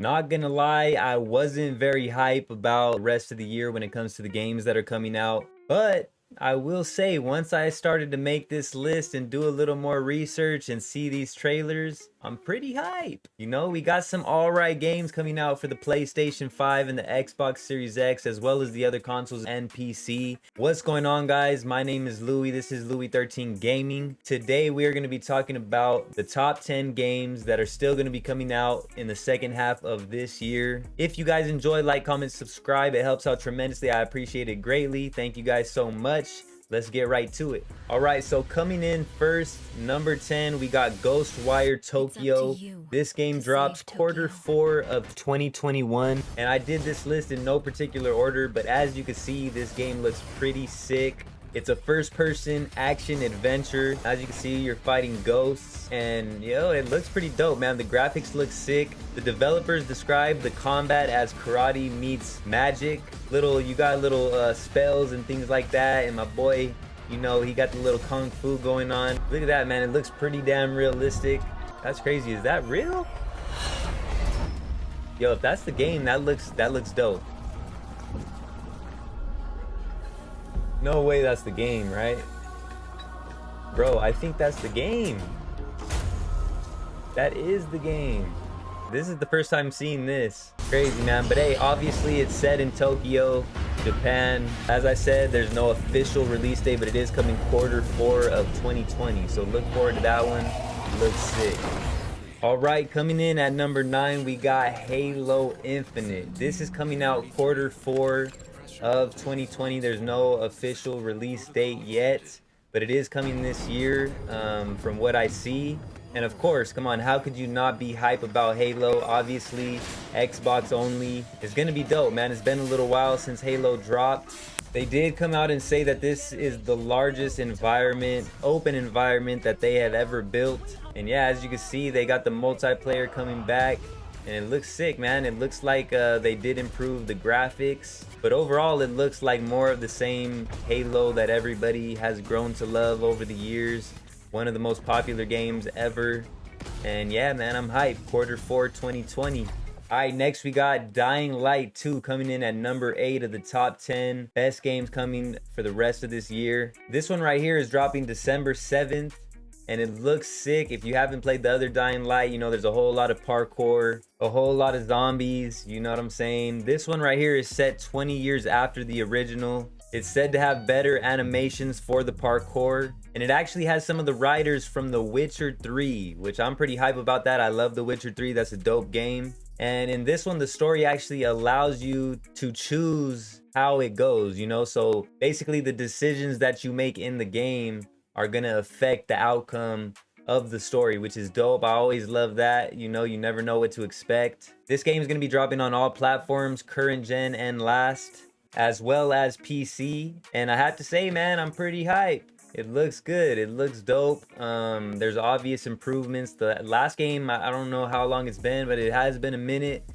Not gonna lie, I wasn't very hype about the rest of the year when it comes to the games that are coming out, but I will say once I started to make this list and do a little more research and see these trailers, I'm pretty hype. You know, we got some alright games coming out for the PlayStation 5 and the Xbox Series X, as well as the other consoles and PC. What's going on, guys? My name is Louis. This is Louis13 Gaming. Today we are going to be talking about the top 10 games that are still going to be coming out in the second half of this year. If you guys enjoy, like, comment, subscribe. It helps out tremendously. I appreciate it greatly. Thank you guys so much. Let's get right to it. All right, so coming in first, number 10, we got Ghostwire Tokyo. This game drops Q4 of 2021, and I did this list in no particular order, but as you can see, this game looks pretty sick. It's a first-person action adventure. As you can see, you're fighting ghosts, and yo, it looks pretty dope, man. The graphics look sick. The developers describe the combat as karate meets magic. You got little spells and things like that, and my boy, you know, he got the little kung fu going on. Look at that, man. It looks pretty damn realistic. That's crazy. Is that real? Yo, if that's the game, that looks dope. No way that's the game, right? Bro, I think that's the game. That is the game. This is the first time seeing this. Crazy, man. But hey, obviously it's set in Tokyo, Japan. As I said, there's no official release date, but it is coming Q4 of 2020. So look forward to that one. Looks sick. All right, coming in at number 9, we got Halo Infinite. This is coming out Q4 of 2020. There's no official release date yet, but it is coming this year from what I see. And of course, come on, how could you not be hype about Halo? Obviously, Xbox only. It's gonna be dope, man. It's been a little while since Halo dropped. They did come out and say that this is the largest environment, open environment that they have ever built. And yeah, as you can see, they got the multiplayer coming back. And it looks sick, man. It looks like they did improve the graphics, but overall it looks like more of the same Halo that everybody has grown to love over the years. One of the most popular games ever. And yeah, man, I'm hyped. Q4 2020. All right, next we got Dying Light 2 coming in at number 8 of the top 10 best games coming for the rest of this year. This one right here is dropping December 7th. And it looks sick. If you haven't played the other Dying Light, you know, there's a whole lot of parkour, a whole lot of zombies, you know what I'm saying? This one right here is set 20 years after the original. It's said to have better animations for the parkour, and it actually has some of the writers from The Witcher 3, which I'm pretty hype about that. I love The Witcher 3. That's a dope game. And in this one, the story actually allows you to choose how it goes, you know? So basically the decisions that you make in the game are gonna affect the outcome of the story, which is dope. I always love that. You know, you never know what to expect. This game is gonna be dropping on all platforms, current gen and last, as well as PC. And I have to say, man, I'm pretty hyped. It looks good. It looks dope. There's obvious improvements. The last game, I don't know how long it's been, but it has been a minute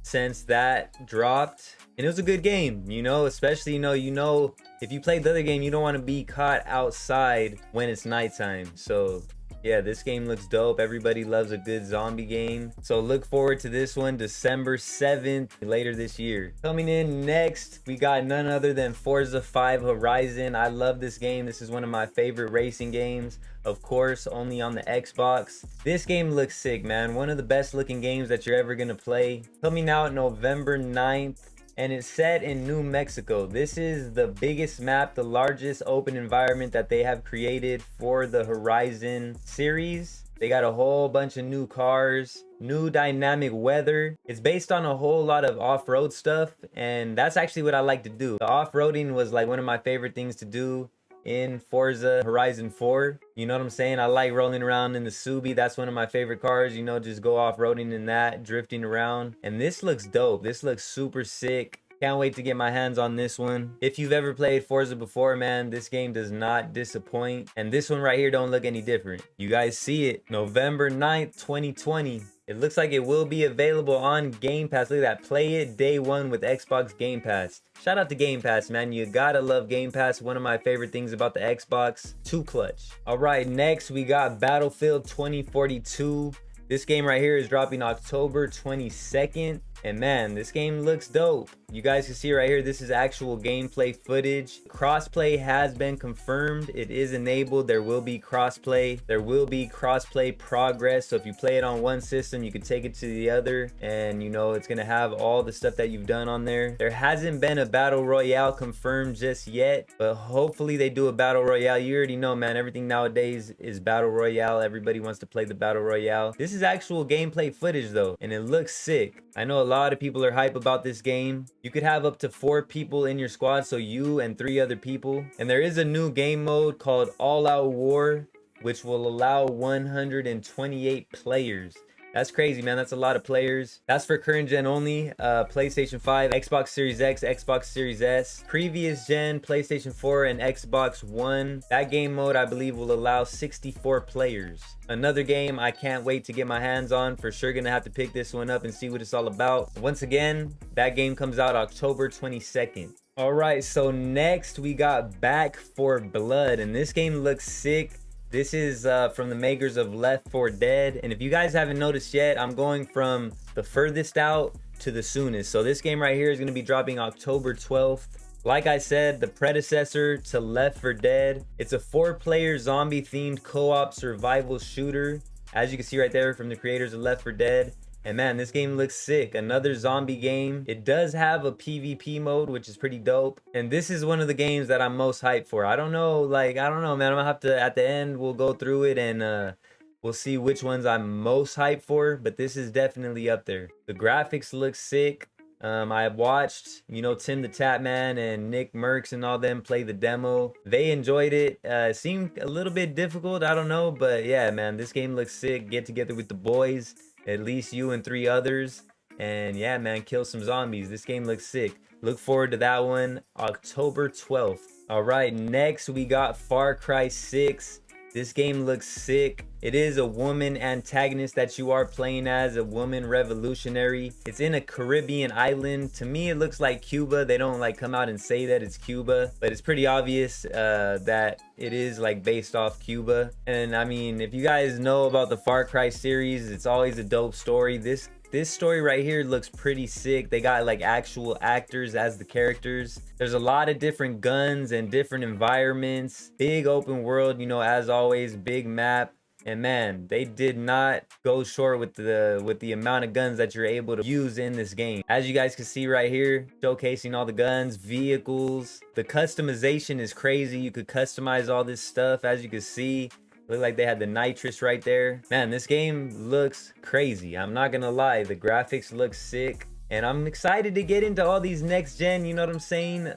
since that dropped. And it was a good game, you know, especially, you know, if you played the other game, you don't want to be caught outside when it's nighttime. So yeah, this game looks dope. Everybody loves a good zombie game. So look forward to this one, December 7th, later this year. Coming in next, we got none other than Forza Horizon. I love this game. This is one of my favorite racing games. Of course, only on the Xbox. This game looks sick, man. One of the best looking games that you're ever gonna play. Coming out November 9th. And it's set in New Mexico. This is the biggest map, the largest open environment that they have created for the Horizon series. They got a whole bunch of new cars, new dynamic weather. It's based on a whole lot of off-road stuff, and that's actually what I like to do. The off-roading was like one of my favorite things to do in Forza Horizon 4. You know what I'm saying? I like rolling around in the Subi. That's one of my favorite cars, you know, just go off-roading in that, drifting around. And this looks dope. This looks super sick. Can't wait to get my hands on this one. If you've ever played Forza before, man, this game does not disappoint. And this one right here don't look any different. You guys see it, November 9th, 2020. It looks like it will be available on Game Pass. Look at that. Play it day one with Xbox Game Pass. Shout out to Game Pass, man. You gotta love Game Pass. One of my favorite things about the Xbox. Too clutch. All right, next we got Battlefield 2042. This game right here is dropping October 22nd. And man, this game looks dope. You guys can see right here, this is actual gameplay footage. Crossplay has been confirmed. It is enabled. There will be crossplay. There will be crossplay progress. So if you play it on one system, you can take it to the other. And you know, it's gonna have all the stuff that you've done on there. There hasn't been a battle royale confirmed just yet, but hopefully they do a battle royale. You already know, man, everything nowadays is battle royale. Everybody wants to play the battle royale. This is actual gameplay footage though, and it looks sick. I know a lot of people are hype about this game. You could have up to 4 people in your squad, so you and 3 other people. And there is a new game mode called All Out War, which will allow 128 players. That's crazy, man. That's a lot of players. That's for current gen only. PlayStation 5, Xbox Series X, Xbox Series S. Previous gen, PlayStation 4 and Xbox One. That game mode, I believe, will allow 64 players. Another game I can't wait to get my hands on. For sure gonna have to pick this one up and see what it's all about. Once again, that game comes out October 22nd. All right, so next we got Back 4 Blood, and this game looks sick. This is from the makers of Left 4 Dead. And if you guys haven't noticed yet, I'm going from the furthest out to the soonest. So this game right here is going to be dropping October 12th. Like I said, the predecessor to Left 4 Dead. It's a 4-player zombie-themed co-op survival shooter. As you can see right there, from the creators of Left 4 Dead. And man, this game looks sick. Another zombie game. It does have a PvP mode, which is pretty dope. And this is one of the games that I'm most hyped for. I don't know, man. I'm gonna have to, at the end, we'll go through it and we'll see which ones I'm most hyped for. But this is definitely up there. The graphics look sick. I watched, you know, Tim the Tatman and Nick Merckx and all them play the demo. They enjoyed it. It seemed a little bit difficult, I don't know, but yeah, man, this game looks sick. Get together with the boys, at least you and 3 others, and yeah, man, kill some zombies. This game looks sick. Look forward to that one, October 12th. All right, next we got Far Cry 6. This game looks sick. It is a woman antagonist that you are playing as, a woman revolutionary. It's in a Caribbean island. To me, it looks like Cuba. They don't like come out and say that it's Cuba, but it's pretty obvious that it is like based off Cuba. And I mean, if you guys know about the Far Cry series, it's always a dope story. This story right here looks pretty sick. They got like actual actors as the characters. There's a lot of different guns and different environments. Big open world, you know, as always, big map. And man, they did not go short with the amount of guns that you're able to use in this game. As you guys can see right here, showcasing all the guns, vehicles. The customization is crazy. You could customize all this stuff, as you can see. Look like they had the nitrous right there. Man, this game looks crazy. I'm not gonna lie, the graphics look sick. And I'm excited to get into all these next gen, you know what I'm saying,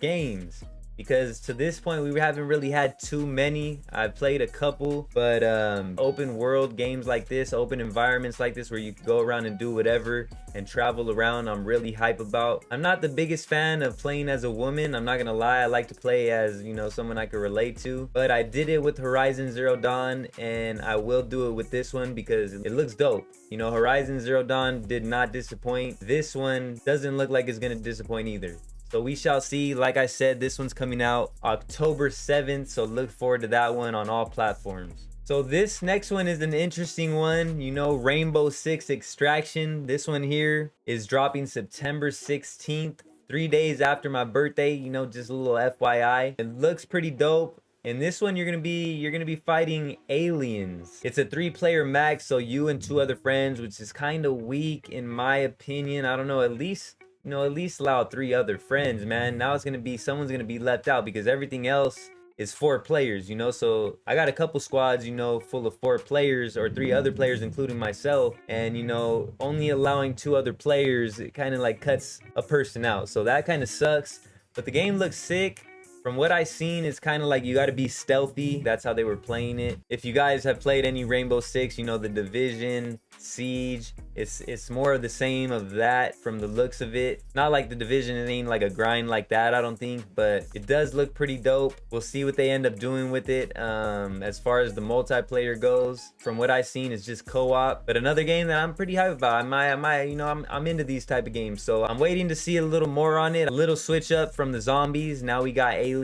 games. Because to this point, we haven't really had too many. I've played a couple, but open world games like this, open environments like this where you can go around and do whatever and travel around, I'm really hype about. I'm not the biggest fan of playing as a woman. I'm not gonna lie. I like to play as, you know, someone I could relate to. But I did it with Horizon Zero Dawn, and I will do it with this one because it looks dope. You know, Horizon Zero Dawn did not disappoint. This one doesn't look like it's gonna disappoint either. So we shall see. Like I said, this one's coming out October 7th, so look forward to that one on all platforms. So this next one is an interesting one. You know, Rainbow Six Extraction. This one here is dropping September 16th, 3 days after my birthday. You know, just a little FYI. It looks pretty dope. In this one, you're gonna be fighting aliens. It's a 3-player max, so you and 2 other friends, which is kind of weak in my opinion. I don't know, at least allow 3 other friends, man. Now it's gonna be, someone's gonna be left out because everything else is 4 players, you know. So I got a couple squads, you know, full of 4 players or 3 other players, including myself. And, you know, only allowing 2 other players, it kind of like cuts a person out. So that kind of sucks. But the game looks sick. From what I've seen, it's kind of like you got to be stealthy. That's how they were playing it. If you guys have played any Rainbow Six, you know, the Division, Siege, it's more of the same of that from the looks of it. Not like the Division, it ain't like a grind like that, I don't think, but it does look pretty dope. We'll see what they end up doing with it. As far as the multiplayer goes, from what I've seen, it's just co-op. But another game that I'm pretty hyped about. I'm into these type of games, so I'm waiting to see a little more on it. A little switch up from the zombies. Now we got aliens.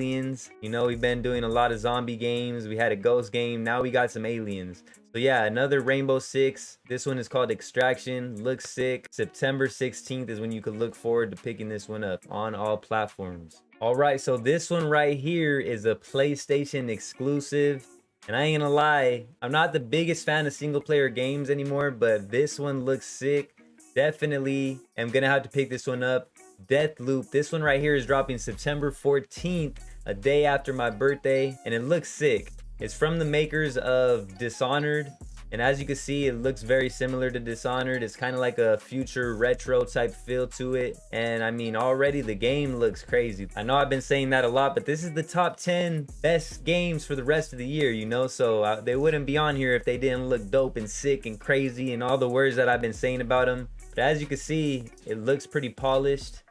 You know, we've been doing a lot of zombie games. We had a ghost game. Now we got some aliens. So yeah, another Rainbow Six. This one is called Extraction. Looks sick. September 16th is when you could look forward to picking this one up on all platforms. All right, so this one right here is a PlayStation exclusive. And I ain't gonna lie, I'm not the biggest fan of single player games anymore, but this one looks sick. Definitely am gonna have to pick this one up. Deathloop. This one right here is dropping September 14th, a day after my birthday, and it looks sick. It's from the makers of Dishonored, and as you can see, it looks very similar to Dishonored. It's kind of like a future retro type feel to it, and I mean, already the game looks crazy. I know I've been saying that a lot, but this is the top 10 best games for the rest of the year, you know, so they wouldn't be on here if they didn't look dope and sick and crazy and all the words that I've been saying about them. But as you can see, it looks pretty polished.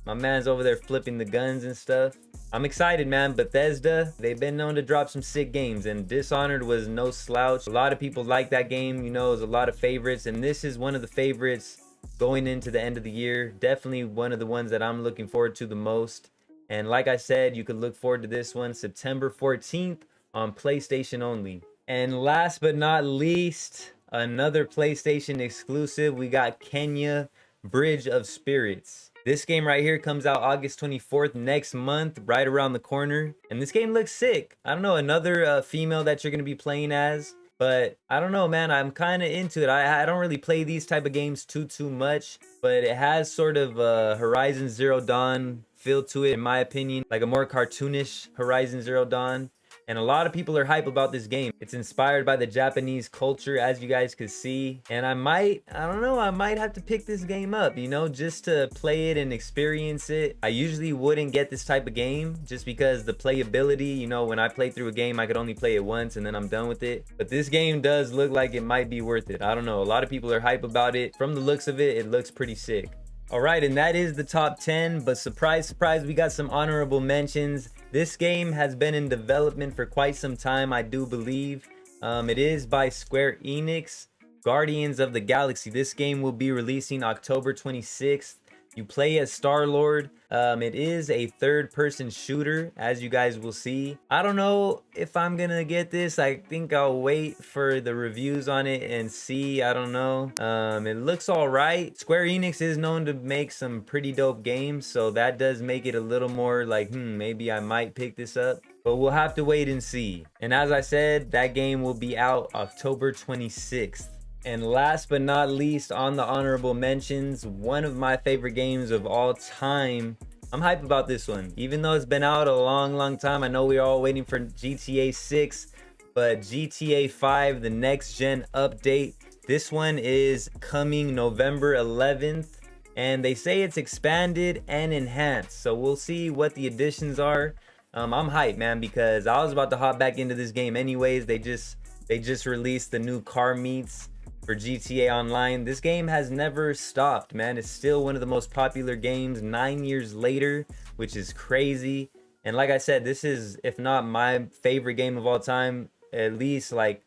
My man's over there flipping the guns and stuff. I'm excited, man. Bethesda, they've been known to drop some sick games, and Dishonored was no slouch. A lot of people like that game, you know, it was a lot of favorites, and this is one of the favorites going into the end of the year. Definitely one of the ones that I'm looking forward to the most. And like I said, you could look forward to this one September 14th on PlayStation only. And last but not least, another PlayStation exclusive. We got Kenya Bridge of Spirits. This game right here comes out August 24th next month, right around the corner. And this game looks sick. I don't know, another female that you're going to be playing as. But I don't know, man. I'm kind of into it. I don't really play these type of games too much. But it has sort of a Horizon Zero Dawn feel to it, in my opinion. Like a more cartoonish Horizon Zero Dawn. And a lot of people are hype about this game. It's inspired by the Japanese culture, as you guys could see. And I might have to pick this game up, you know, just to play it and experience it. I usually wouldn't get this type of game just because the playability, you know, when I play through a game, I could only play it once and then I'm done with it. But this game does look like it might be worth it. I don't know. A lot of people are hype about it. From the looks of it, it looks pretty sick. All right, and that is the top 10, but surprise, surprise, we got some honorable mentions. This game has been in development for quite some time, I do believe. It is by Square Enix, Guardians of the Galaxy. This game will be releasing October 26th. You play as Star-Lord. It is a third-person shooter, as you guys will see. I don't know if I'm gonna get this. I think I'll wait for the reviews on it and see. I don't know. It looks all right. Square Enix is known to make some pretty dope games, so that does make it a little more like, maybe I might pick this up. But we'll have to wait and see. And as I said, that game will be out October 26th. And last but not least on the honorable mentions, one of my favorite games of all time. I'm hyped about this one. Even though it's been out a long time, I know we're all waiting for GTA 6, but GTA 5, the next gen update, this one is coming November 11th. And they say it's expanded and enhanced. So we'll see what the additions are. I'm hyped, man, because I was about to hop back into this game anyways. They just released the new car meets for GTA Online. This game has never stopped, man. It's still one of the most popular games 9 years later, which is crazy. And like I said, this is, if not my favorite game of all time, at least like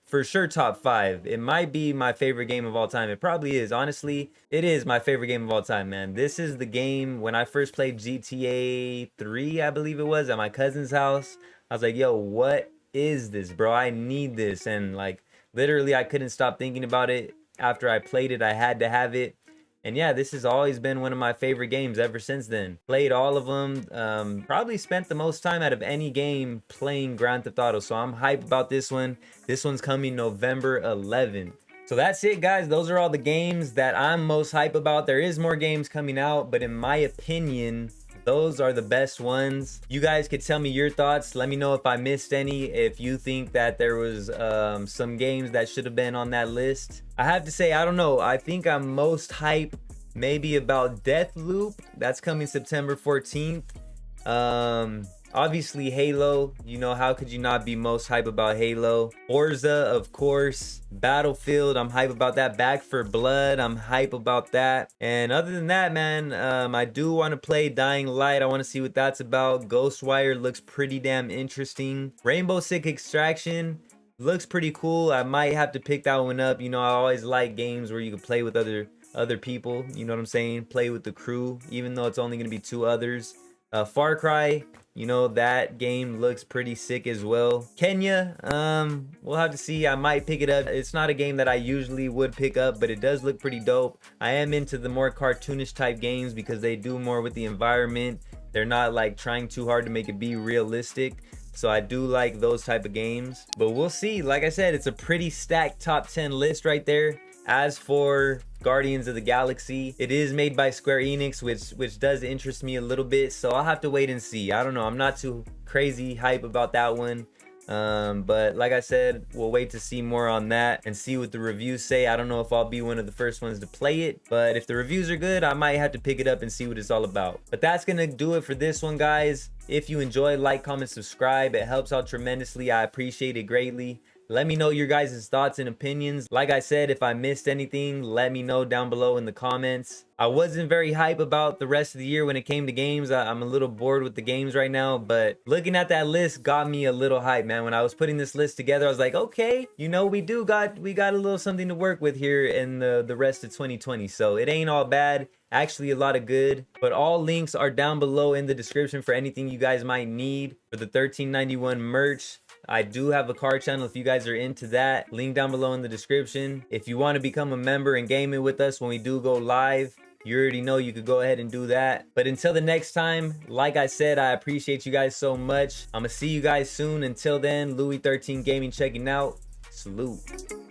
for sure top 5. It might be my favorite game of all time. It probably is. Honestly, it is my favorite game of all time, man. This is the game when I first played GTA 3, I believe it was, at my cousin's house. I was like, yo, what is this, bro? I need this. And like, literally, I couldn't stop thinking about it. After I played it, I had to have it. And yeah, this has always been one of my favorite games ever since then. Played all of them. Probably spent the most time out of any game playing Grand Theft Auto. So I'm hyped about this one. This one's coming November 11th. So that's it, guys. Those are all the games that I'm most hyped about. There is more games coming out, but in my opinion, those are the best ones. You guys could tell me your thoughts. Let me know if I missed any, if you think that there was some games that should have been on that list. I have to say, I don't know. I think I'm most hype maybe about Deathloop. That's coming September 14th. Obviously Halo, you know, how could you not be most hype about Halo? Forza, of course. Battlefield, I'm hype about that. Back for Blood, I'm hype about that. And other than that, man, I do want to play Dying Light. I want to see what that's about. Ghostwire looks pretty damn interesting. Rainbow Six Extraction looks pretty cool. I might have to pick that one up. You know, I always like games where you can play with other people, you know what I'm saying? Play with the crew, even though it's only going to be 2 others. Far Cry, you know, that game looks pretty sick as well. Kenya, we'll have to see. I might pick it up. It's not a game that I usually would pick up, but it does look pretty dope. I am into the more cartoonish type games because they do more with the environment. They're not like trying too hard to make it be realistic. So I do like those type of games, but we'll see. Like I said, it's a pretty stacked top 10 list right there. As for Guardians of the Galaxy, it is made by Square Enix, which does interest me a little bit, so I'll have to wait and see. I don't know, I'm not too crazy hype about that one, but like I said, we'll wait to see more on that and see what the reviews say. I don't know if I'll be one of the first ones to play it, but if the reviews are good, I might have to pick it up and see what it's all about. But that's gonna do it for this one, guys. If you enjoyed, like, comment, subscribe. It helps out tremendously. I appreciate it greatly. Let me know your guys' thoughts and opinions. Like I said, if I missed anything, let me know down below in the comments. I wasn't very hype about the rest of the year when it came to games. I'm a little bored with the games right now, but looking at that list got me a little hype, man. When I was putting this list together, I was like, okay, you know, we got a little something to work with here in the rest of 2020. So it ain't all bad. Actually, a lot of good. But all links are down below in the description for anything you guys might need for the 1391 merch. I do have a car channel if you guys are into that. Link down below in the description. If you want to become a member and game it with us when we do go live, you already know you could go ahead and do that. But until the next time, like I said, I appreciate you guys so much. I'm gonna see you guys soon. Until then, Louis 13 Gaming checking out. Salute.